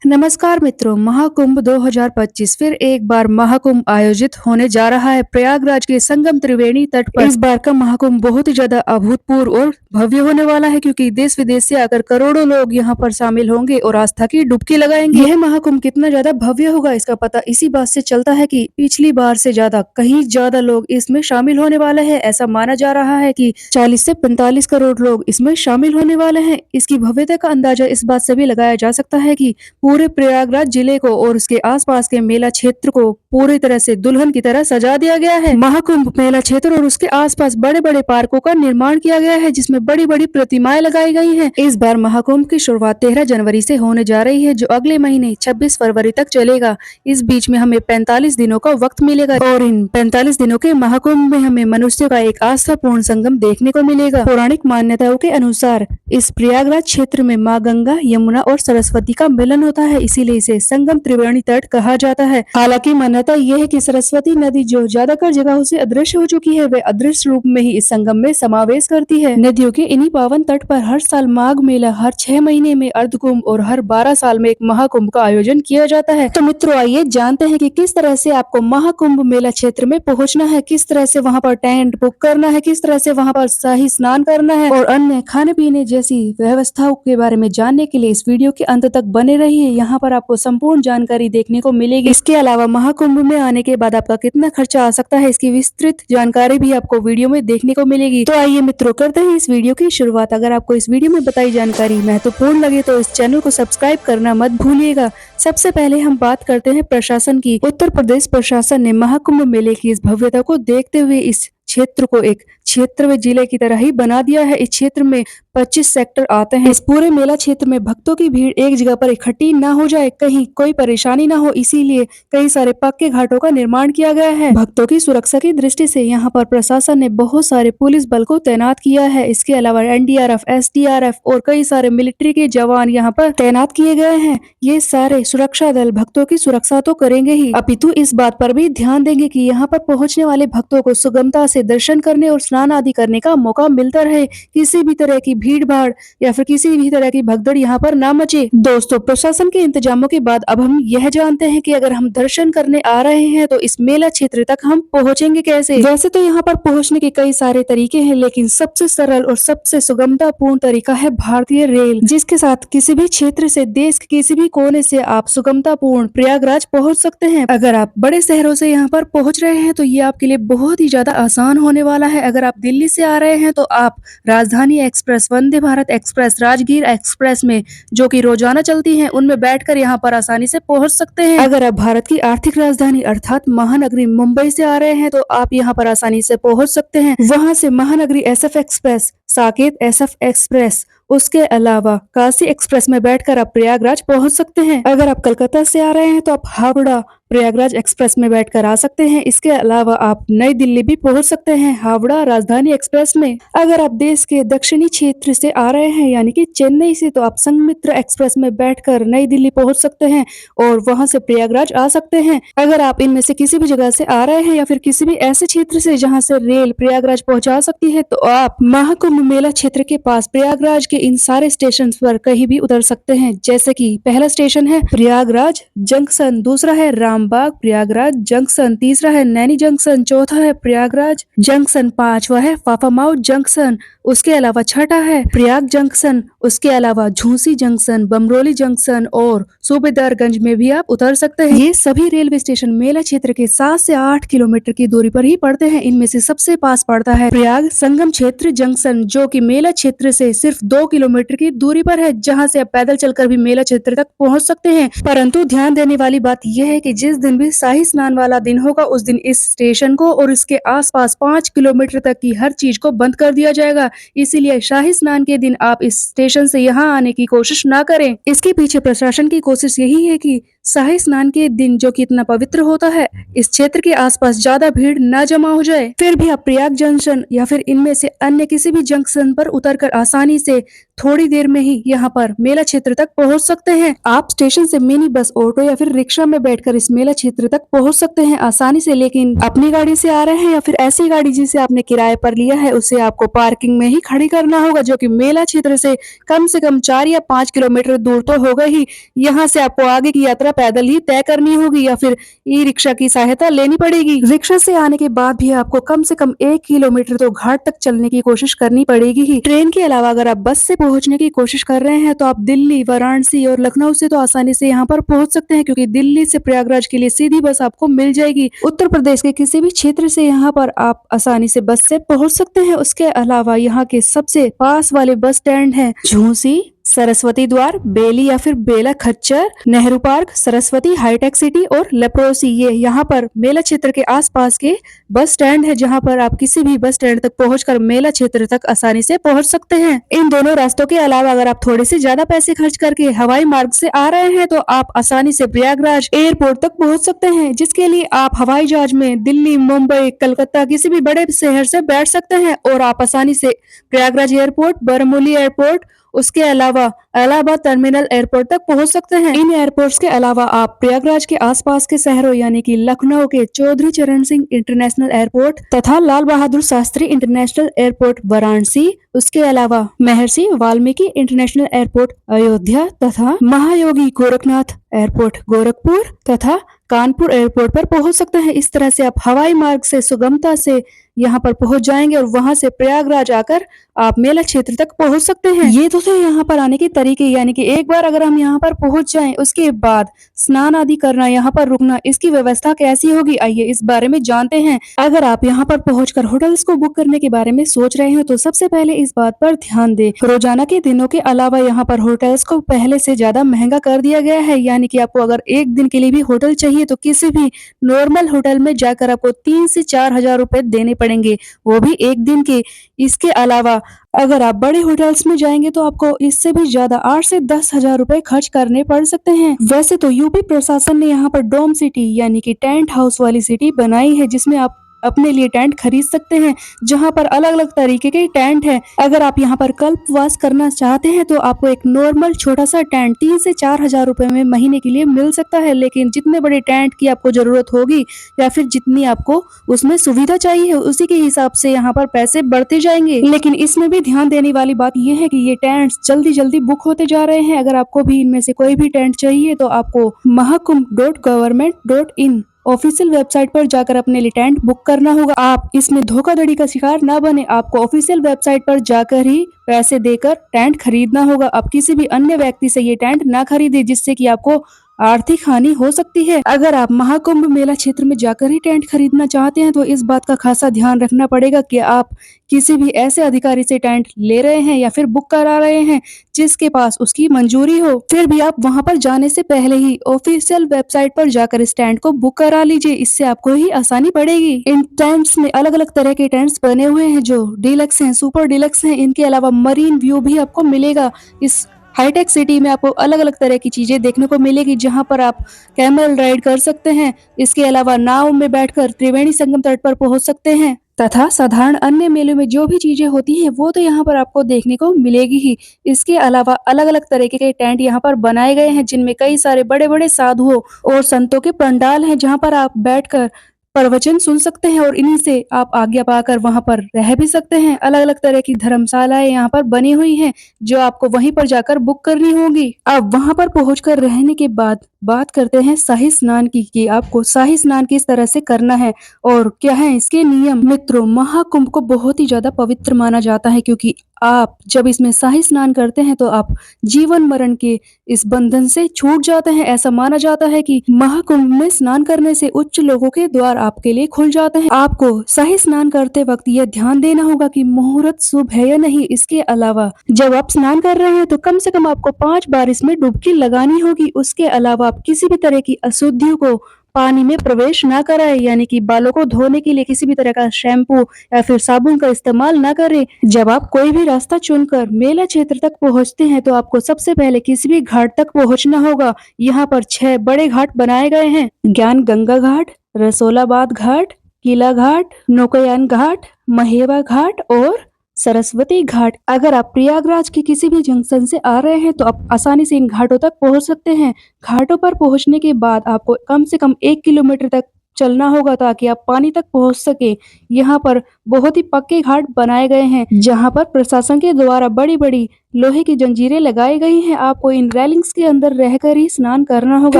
नमस्कार मित्रों, महाकुंभ 2025 फिर एक बार महाकुंभ आयोजित होने जा रहा है प्रयागराज के संगम त्रिवेणी तट पर। इस बार का महाकुंभ बहुत ही ज्यादा अभूतपूर्व और भव्य होने वाला है, क्योंकि देश विदेश से आकर करोड़ों लोग यहाँ पर शामिल होंगे और आस्था की डुबकी लगाएंगे। यह महाकुंभ कितना ज्यादा भव्य होगा इसका पता इसी बात से चलता है कि पिछली बार से ज्यादा कहीं ज्यादा लोग इसमें शामिल होने वाले हैं। ऐसा माना जा रहा है कि 40 से 45 करोड़ लोग इसमें शामिल होने वाले हैं। इसकी भव्यता का अंदाजा इस बात से भी लगाया जा सकता है कि पूरे प्रयागराज जिले को और उसके आसपास के मेला क्षेत्र को पूरी तरह से दुल्हन की तरह सजा दिया गया है। महाकुंभ मेला क्षेत्र और उसके आसपास बड़े बड़े पार्कों का निर्माण किया गया है, जिसमें बड़ी बड़ी प्रतिमाएं लगाई गई हैं। इस बार महाकुंभ की शुरुआत 13 जनवरी से होने जा रही है, जो अगले महीने 26 फरवरी तक चलेगा। इस बीच में हमें 45 दिनों का वक्त मिलेगा और इन 45 दिनों के महाकुंभ में हमें मनुष्य का एक आस्थापूर्ण संगम देखने को मिलेगा। पौराणिक मान्यताओं के अनुसार इस प्रयागराज क्षेत्र में माँ गंगा, यमुना और सरस्वती का मिलन होता है, इसीलिए इसे संगम त्रिवेणी तट कहा जाता है। हालांकि मान्यता यह है कि सरस्वती नदी जो ज्यादातर जगहों से अदृश्य हो चुकी है, वे अदृश्य रूप में ही इस संगम में समावेश करती है। नदियों के इन्हीं पावन तट पर हर साल माघ मेला, हर 6 महीने में अर्धकुंभ और हर 12 साल में एक महाकुंभ का आयोजन किया जाता है। तो मित्रों, आइए जानते हैं कि किस तरह से आपको महाकुंभ मेला क्षेत्र में पहुंचना है, किस तरह से वहां पर टेंट बुक करना है, किस तरह से वहां पर शाही स्नान करना है और अन्य खाने पीने जैसी व्यवस्थाओं के बारे में जानने के लिए इस वीडियो के अंत तक बने रहिए। यहाँ पर आपको संपूर्ण जानकारी देखने को मिलेगी। इसके अलावा महाकुंभ में आने के बाद आपका कितना खर्चा आ सकता है, इसकी विस्तृत जानकारी भी आपको वीडियो में देखने को मिलेगी। तो आइए मित्रों, करते हैं इस वीडियो की शुरुआत। अगर आपको इस वीडियो में बताई जानकारी महत्वपूर्ण लगे तो इस चैनल को सब्सक्राइब करना मत भूलिएगा। सबसे पहले हम बात करते हैं प्रशासन की। उत्तर प्रदेश प्रशासन ने महाकुंभ मेले की इस भव्यता को देखते हुए इस क्षेत्र को एक क्षेत्र व जिले की तरह ही बना दिया है। इस क्षेत्र में 25 सेक्टर आते हैं। इस पूरे मेला क्षेत्र में भक्तों की भीड़ एक जगह पर इकट्ठी ना हो जाए, कहीं कोई परेशानी ना हो, इसीलिए कई सारे पक्के घाटों का निर्माण किया गया है। भक्तों की सुरक्षा की दृष्टि से यहाँ पर प्रशासन ने बहुत सारे पुलिस बल को तैनात किया है। इसके अलावा एनडीआरएफ, एसडीआरएफ और कई सारे मिलिट्री के जवान यहाँ पर तैनात किए गए हैं। ये सारे सुरक्षा दल भक्तों की सुरक्षा तो करेंगे ही, अपितु इस बात पर भी ध्यान देंगे कि यहाँ पर पहुँचने वाले भक्तों को सुगमता से दर्शन करने और स्नान आदि करने का मौका मिलता रहे। किसी भी तरह की भीड़ भाड़ या फिर किसी भी तरह की भगदड़ यहाँ पर ना मचे। दोस्तों, प्रशासन के इंतजामों के बाद अब हम यह जानते हैं कि अगर हम दर्शन करने आ रहे हैं तो इस मेला क्षेत्र तक हम पहुँचेंगे कैसे। वैसे तो यहाँ पर पहुँचने के कई सारे तरीके हैं, लेकिन सबसे सरल और सबसे सुगमतापूर्ण तरीका है भारतीय रेल, जिसके साथ किसी भी क्षेत्र से देश के किसी भी कोने से आप सुगमतापूर्ण प्रयागराज पहुँच सकते हैं। अगर आप बड़े शहरों से यहाँ पर पहुँच रहे हैं तो ये आपके लिए बहुत ही ज्यादा आसान होने वाला है। अगर आप दिल्ली से आ रहे हैं तो आप राजधानी express, Vande Bharat express, Rajgir express में जो कि रोजाना चलती हैं, उनमें बैठकर यहाँ पर आसानी से पहुँच सकते हैं। अगर आप भारत की आर्थिक राजधानी अर्थात महानगरी मुंबई से आ रहे हैं तो आप यहाँ पर आसानी से पहुँच सकते हैं। वहाँ से Mahanagari SF express, Saket SF express, उसके अलावा काशी एक्सप्रेस में बैठकर आप प्रयागराज पहुंच सकते हैं। अगर आप कलकत्ता से आ रहे हैं तो आप हावड़ा प्रयागराज एक्सप्रेस में बैठकर आ सकते हैं। इसके अलावा आप नई दिल्ली भी पहुंच सकते हैं हावड़ा राजधानी एक्सप्रेस में। अगर आप देश के दक्षिणी क्षेत्र से आ रहे हैं यानी कि चेन्नई से, तो आप संघमित्र एक्सप्रेस में बैठकर नई दिल्ली पहुंच सकते हैं और वहां से प्रयागराज आ सकते हैं। अगर आप इनमें से किसी भी जगह से आ रहे हैं या फिर किसी भी ऐसे क्षेत्र से जहाँ से रेल प्रयागराज पहुँचा सकती है, तो आप महाकुंभ मेला क्षेत्र के पास प्रयागराज के इन सारे स्टेशन पर कहीं भी उतर सकते हैं। जैसे कि पहला स्टेशन है प्रयागराज जंक्शन, दूसरा है रामबाग प्रयागराज जंक्शन, तीसरा है नैनी जंक्शन, चौथा है प्रयागराज जंक्शन, पांचवा है फाफामाऊ जंक्शन, उसके अलावा छठा है प्रयाग जंक्शन, उसके अलावा झूसी जंक्शन, बमरोली जंक्शन और सूबेदारगंज में भी आप उतर सकते हैं। ये सभी रेलवे स्टेशन मेला क्षेत्र के 7 से 8 किलोमीटर की दूरी पर ही पड़ते हैं। इनमें से सबसे पास पड़ता है प्रयाग संगम क्षेत्र जंक्शन, जो कि मेला क्षेत्र से सिर्फ 2 किलोमीटर की दूरी पर है, जहां से आप पैदल चलकर भी मेला क्षेत्र तक पहुंच सकते हैं। परंतु ध्यान देने वाली बात यह है कि जिस दिन भी शाही स्नान वाला दिन होगा, उस दिन इस स्टेशन को और इसके आसपास 5 किलोमीटर तक की हर चीज को बंद कर दिया जाएगा। इसीलिए शाही स्नान के दिन आप इस स्टेशन से यहाँ आने की कोशिश ना करें। इसके पीछे प्रशासन की कोशिश यही है कि शाही स्नान के दिन, जो कि इतना पवित्र होता है, इस क्षेत्र के आसपास ज्यादा भीड़ न जमा हो जाए। फिर भी आप प्रयाग जंक्शन या फिर इनमें से अन्य किसी भी जंक्शन पर उतरकर आसानी से थोड़ी देर में ही यहाँ पर मेला क्षेत्र तक पहुँच सकते हैं। आप स्टेशन से मिनी बस, ऑटो या फिर रिक्शा में बैठकर इस मेला क्षेत्र तक पहुँच सकते हैं आसानी से। लेकिन अपनी गाड़ी से आ रहे हैं या फिर ऐसी गाड़ी जिसे आपने किराए पर लिया है, उसे आपको पार्किंग में ही खड़ी करना होगा, जो कि मेला क्षेत्र से कम 4 या 5 किलोमीटर दूर तो होगा ही। यहाँ से आपको आगे की यात्रा पैदल ही तय करनी होगी या फिर ई रिक्शा की सहायता लेनी पड़ेगी। रिक्शा से आने के बाद भी आपको कम से कम 1 किलोमीटर तो घाट तक चलने की कोशिश करनी पड़ेगी ही। ट्रेन के अलावा अगर आप बस से पहुंचने की कोशिश कर रहे हैं तो आप दिल्ली, वाराणसी और लखनऊ से तो आसानी से यहाँ पर पहुंच सकते हैं, क्योंकि दिल्ली से प्रयागराज के लिए सीधी बस आपको मिल जाएगी। उत्तर प्रदेश के किसी भी क्षेत्र से यहाँ पर आप आसानी से बस से पहुंच सकते हैं। उसके अलावा यहाँ के सबसे पास वाले बस स्टैंड है झूंसी, सरस्वती द्वार, बेली या फिर बेला खच्चर, Nehru park, Saraswati, hitech city और लेप्रोसी। ये यहाँ पर मेला क्षेत्र के आसपास के बस स्टैंड है, जहाँ पर आप किसी भी बस स्टैंड तक पहुंचकर मेला क्षेत्र तक आसानी से पहुंच सकते हैं। इन दोनों रास्तों के अलावा अगर आप थोड़े से ज्यादा पैसे खर्च करके हवाई मार्ग से आ रहे हैं तो आप आसानी से प्रयागराज एयरपोर्ट तक पहुंच सकते हैं, जिसके लिए आप हवाई जहाज में दिल्ली, मुंबई, कलकत्ता किसी भी बड़े शहर से बैठ सकते हैं और आप आसानी से प्रयागराज एयरपोर्ट, बरमौली एयरपोर्ट, उसके अलावा इलाहाबाद टर्मिनल एयरपोर्ट तक पहुंच सकते हैं। इन एयरपोर्ट्स के अलावा आप प्रयागराज के आसपास के शहरों यानी कि लखनऊ के चौधरी चरण सिंह इंटरनेशनल एयरपोर्ट तथा लाल बहादुर शास्त्री इंटरनेशनल एयरपोर्ट वाराणसी, उसके अलावा महर्षि वाल्मीकि इंटरनेशनल एयरपोर्ट अयोध्या तथा महायोगी गोरखनाथ एयरपोर्ट गोरखपुर तथा कानपुर एयरपोर्ट पर पहुंच सकते हैं। इस तरह से आप हवाई मार्ग से सुगमता से यहाँ पर पहुंच जाएंगे और वहां से प्रयागराज आकर आप मेला क्षेत्र तक पहुंच सकते हैं। ये तो थे यहाँ पर आने के तरीके, यानी कि एक बार अगर हम यहाँ पर पहुंच जाएं, उसके बाद स्नान आदि करना, यहाँ पर रुकना, इसकी व्यवस्था कैसी होगी, आइए इस बारे में जानते हैं। अगर आप यहाँ पर पहुंचकर होटल्स को बुक करने के बारे में सोच रहे हो तो सबसे पहले इस बात पर ध्यान दें, रोजाना के दिनों के अलावा यहाँ पर होटल्स को पहले से ज्यादा महंगा कर दिया गया है। यानी कि आपको अगर एक दिन के लिए भी होटल चाहिए तो किसी भी नॉर्मल होटल में जाकर आपको 3 से 4 हजार रुपए देने पड़ेंगे, वो भी एक दिन के। इसके अलावा अगर आप बड़े होटल्स में जाएंगे तो आपको इससे भी ज्यादा 8 से 10 हजार रुपए खर्च करने पड़ सकते हैं। वैसे तो यूपी प्रशासन ने यहाँ पर डोम सिटी यानी कि टेंट हाउस वाली सिटी बनाई है, जिसमें आप अपने लिए टेंट खरीद सकते हैं, जहां पर अलग अलग तरीके के टेंट हैं। अगर आप यहां पर कल्पवास करना चाहते हैं तो आपको एक नॉर्मल छोटा सा टेंट 3 से 4 हजार रुपए में महीने के लिए मिल सकता है। लेकिन जितने बड़े टेंट की आपको जरूरत होगी या फिर जितनी आपको उसमें सुविधा चाहिए, उसी के हिसाब से यहाँ पर पैसे बढ़ते जाएंगे। लेकिन इसमें भी ध्यान देने वाली बात यह है कि ये टेंट जल्दी जल्दी बुक होते जा रहे हैं। अगर आपको भी इनमें से कोई भी टेंट चाहिए तो आपको mahakumbh.government.in ऑफिशियल वेबसाइट पर जाकर अपने लिए टेंट बुक करना होगा। आप इसमें धोखाधड़ी का शिकार ना बने, आपको ऑफिशियल वेबसाइट पर जाकर ही पैसे देकर टेंट खरीदना होगा। आप किसी भी अन्य व्यक्ति से ये टेंट ना खरीदे, जिससे कि आपको आर्थिक हानि हो सकती है। अगर आप महाकुंभ मेला क्षेत्र में जाकर ही टेंट खरीदना चाहते हैं तो इस बात का खासा ध्यान रखना पड़ेगा कि आप किसी भी ऐसे अधिकारी से टेंट ले रहे हैं या फिर बुक करा रहे हैं जिसके पास उसकी मंजूरी हो। फिर भी आप वहां पर जाने से पहले ही ऑफिशियल वेबसाइट पर जाकर इस टेंट को बुक करा लीजिए, इससे आपको ही आसानी पड़ेगी। इन टेंट्स में अलग अलग तरह के टेंट्स बने हुए हैं, जो डीलक्स हैं, सुपर डीलक्स हैं। इनके अलावा मरीन व्यू भी आपको मिलेगा। इस हाईटेक सिटी में आपको अलग अलग तरह की चीजें देखने को मिलेगी, जहां पर आप कैमल राइड कर सकते हैं। इसके अलावा नाव में बैठकर त्रिवेणी संगम तट पर पहुंच सकते हैं तथा साधारण अन्य मेलों में जो भी चीजें होती हैं वो तो यहाँ पर आपको देखने को मिलेगी ही। इसके अलावा अलग अलग तरीके के टेंट यहाँ पर बनाए गए हैं, जिनमें कई सारे बड़े बड़े साधुओं और संतों के पंडाल हैं, जहाँ पर आप बैठकर प्रवचन सुन सकते हैं और इन्हीं से आप आज्ञा पाकर वहां पर रह भी सकते हैं। अलग अलग तरह की धर्मशालाएं यहाँ पर बनी हुई हैं, जो आपको वहीं पर जाकर बुक करनी होगी। अब वहां पर पहुंचकर रहने के बाद बात करते हैं शाही स्नान की, कि आपको शाही स्नान किस तरह से करना है और क्या है इसके नियम। मित्रों, महाकुंभ को बहुत ही ज्यादा पवित्र माना जाता है, क्योंकि आप जब इसमें शाही स्नान करते हैं तो आप जीवन मरण के इस बंधन से छूट जाते हैं। ऐसा माना जाता है कि महाकुंभ में स्नान करने से उच्च लोगों के द्वार आपके लिए खुल जाते हैं। आपको शाही स्नान करते वक्त यह ध्यान देना होगा कि मुहूर्त शुभ है या नहीं। इसके अलावा जब आप स्नान कर रहे हैं तो कम से कम आपको 5 बार इसमें डुबकी लगानी होगी। उसके अलावा आप किसी भी तरह की अशुद्धियों को पानी में प्रवेश ना कराएं, यानी कि बालों को धोने के लिए किसी भी तरह का शैम्पू या फिर साबुन का इस्तेमाल ना करें। जब आप कोई भी रास्ता चुनकर मेला क्षेत्र तक पहुंचते हैं तो आपको सबसे पहले किसी भी घाट तक पहुंचना होगा। यहाँ पर 6 बड़े घाट बनाए गए हैं: ज्ञान गंगा घाट, रसोलाबाद घाट, किला घाट, नौकायान घाट, महेवा घाट और सरस्वती घाट। अगर आप प्रयागराज के किसी भी जंक्शन से आ रहे हैं तो आप आसानी से इन घाटों तक पहुंच सकते हैं। घाटों पर पहुंचने के बाद आपको कम से कम 1 किलोमीटर तक चलना होगा ताकि आप पानी तक पहुंच सके। यहाँ पर बहुत ही पक्के घाट बनाए गए हैं जहाँ पर प्रशासन के द्वारा बड़ी-बड़ी लोहे की जंजीरें लगाई गई हैं। आपको इन रेलिंग्स के अंदर रहकर ही स्नान करना होगा।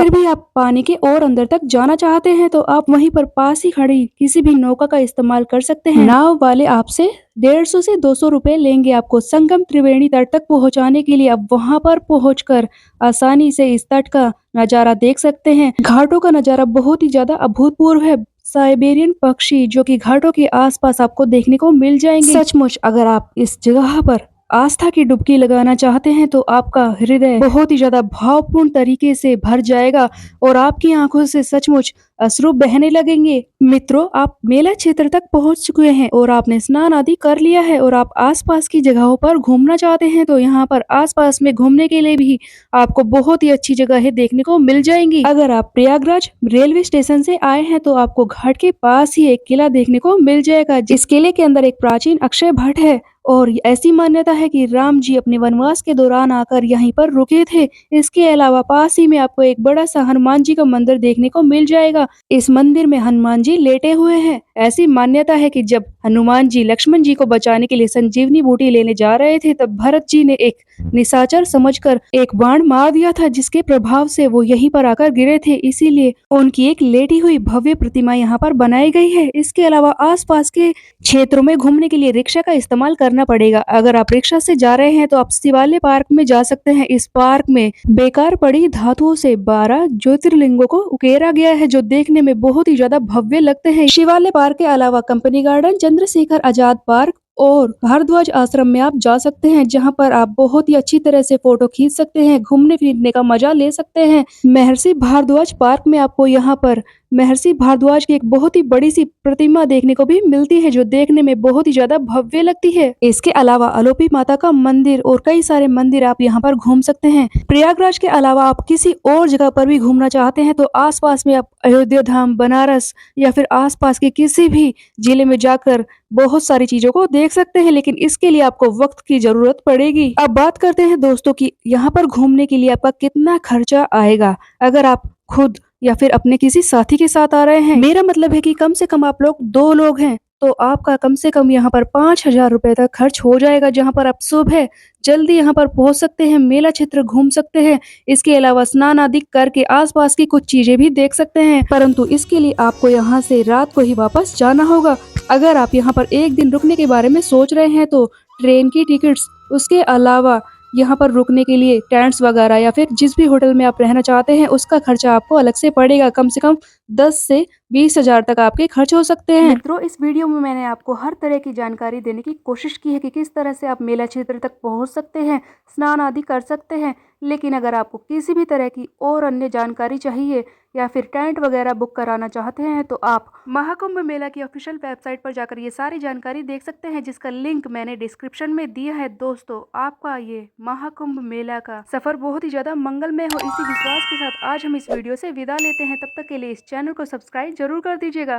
फिर भी आप पानी के और अंदर तक जाना चाहते हैं तो आप वहीं पर पास ही खड़ी किसी भी नौका का इस्तेमाल कर सकते हैं। नाव वाले आपसे 150 से 200 रुपए लेंगे आपको संगम त्रिवेणी तट तक पहुंचाने के लिए। आप वहां पर पहुंचकर आसानी से इस तट का नजारा देख सकते हैं। घाटों का नजारा बहुत ही ज्यादा अभूतपूर्व है। साइबेरियन पक्षी जो कि घाटों के आसपास आपको देखने को मिल जाएंगे। सचमुच अगर आप इस जगह पर आस्था की डुबकी लगाना चाहते हैं तो आपका हृदय बहुत ही ज्यादा भावपूर्ण तरीके से भर जाएगा और आपकी आंखों से सचमुच अश्रु बहने लगेंगे। मित्रों, आप मेला क्षेत्र तक पहुंच चुके हैं और आपने स्नान आदि कर लिया है और आप आसपास की जगहों पर घूमना चाहते हैं तो यहाँ पर आसपास में घूमने के लिए भी आपको बहुत ही अच्छी जगह देखने को मिल जाएंगी। अगर आप प्रयागराज रेलवे स्टेशन से आए हैं तो आपको घाट के पास ही एक किला देखने को मिल जाएगा। इस किले के अंदर एक प्राचीन अक्षय भट्ट है और ऐसी मान्यता है कि राम जी अपने वनवास के दौरान आकर यहीं पर रुके थे। इसके अलावा पास ही में आपको एक बड़ा सा हनुमान जी का मंदिर देखने को मिल जाएगा। इस मंदिर में हनुमान जी लेटे हुए हैं। ऐसी मान्यता है कि जब हनुमान जी लक्ष्मण जी को बचाने के लिए संजीवनी बूटी लेने जा रहे थे तब भरत जी ने एक निशाचर समझकर एक बाण मार दिया था जिसके प्रभाव से वो यहीं पर आकर गिरे थे। इसीलिए उनकी एक लेटी हुई भव्य प्रतिमा यहाँ पर बनाई गई है। इसके अलावा आसपास के क्षेत्रों में घूमने के लिए रिक्शा का इस्तेमाल करना पड़ेगा। अगर आप रिक्शा से जा रहे हैं तो आप शिवालय पार्क में जा सकते हैं। इस पार्क में बेकार पड़ी धातुओं से 12 ज्योतिर्लिंगों को उकेरा गया है जो देखने में बहुत ही ज्यादा भव्य लगते हैं। शिवालय पार्क के अलावा company garden, Chandrashekhar Azad park और भारद्वाज आश्रम में आप जा सकते हैं जहां पर आप बहुत ही अच्छी तरह से फोटो खींच सकते हैं, घूमने फिरने का मजा ले सकते हैं। महर्षि भारद्वाज पार्क में आपको यहाँ पर महर्षि भारद्वाज की एक बहुत ही बड़ी सी प्रतिमा देखने को भी मिलती है जो देखने में बहुत ही ज्यादा भव्य लगती है। इसके अलावा अलोपी माता का मंदिर और कई सारे मंदिर आप यहाँ पर घूम सकते हैं। प्रयागराज के अलावा आप किसी और जगह पर भी घूमना चाहते हैं तो आसपास में आप अयोध्या धाम, बनारस या फिर आसपास के किसी भी जिले में जाकर बहुत सारी चीजों को देख सकते हैं, लेकिन इसके लिए आपको वक्त की जरूरत पड़ेगी। अब बात करते हैं दोस्तों कि यहाँ पर घूमने के लिए आपका कितना खर्चा आएगा। अगर आप खुद या फिर अपने किसी साथी के साथ आ रहे हैं, मेरा मतलब है कि कम से कम आप लोग 2 लोग हैं तो आपका कम से कम यहाँ पर 5,000 रुपए तक खर्च हो जाएगा जहाँ पर आप सुबह जल्दी यहाँ पर पहुंच सकते हैं, मेला क्षेत्र घूम सकते हैं। इसके अलावा स्नान आदि करके आसपास की कुछ चीजें भी देख सकते हैं, परंतु इसके लिए आपको यहाँ से रात को ही वापस जाना होगा। अगर आप यहाँ पर एक दिन रुकने के बारे में सोच रहे हैं तो ट्रेन की टिकट्स, उसके अलावा यहाँ पर रुकने के लिए टेंट्स वगैरह या फिर जिस भी होटल में आप रहना चाहते हैं उसका खर्चा आपको अलग से पड़ेगा। कम से कम 10 से 20,000 तक आपके खर्च हो सकते हैं। मित्रों, इस वीडियो में मैंने आपको हर तरह की जानकारी देने की कोशिश की है कि किस तरह से आप मेला क्षेत्र तक पहुंच सकते हैं, स्नान आदि कर सकते हैं। लेकिन अगर आपको किसी भी तरह की और अन्य जानकारी चाहिए या फिर टेंट वगैरह बुक कराना चाहते हैं तो आप महाकुंभ मेला की ऑफिशियल वेबसाइट पर जाकर ये सारी जानकारी देख सकते हैं जिसका लिंक मैंने डिस्क्रिप्शन में दिया है। दोस्तों, आपका ये महाकुंभ मेला का सफर बहुत ही ज्यादा मंगलमय हो, इसी विश्वास के साथ आज हम इस वीडियो से विदा लेते हैं। तब तक के लिए इस चैनल को सब्सक्राइब जरूर कर दीजिएगा।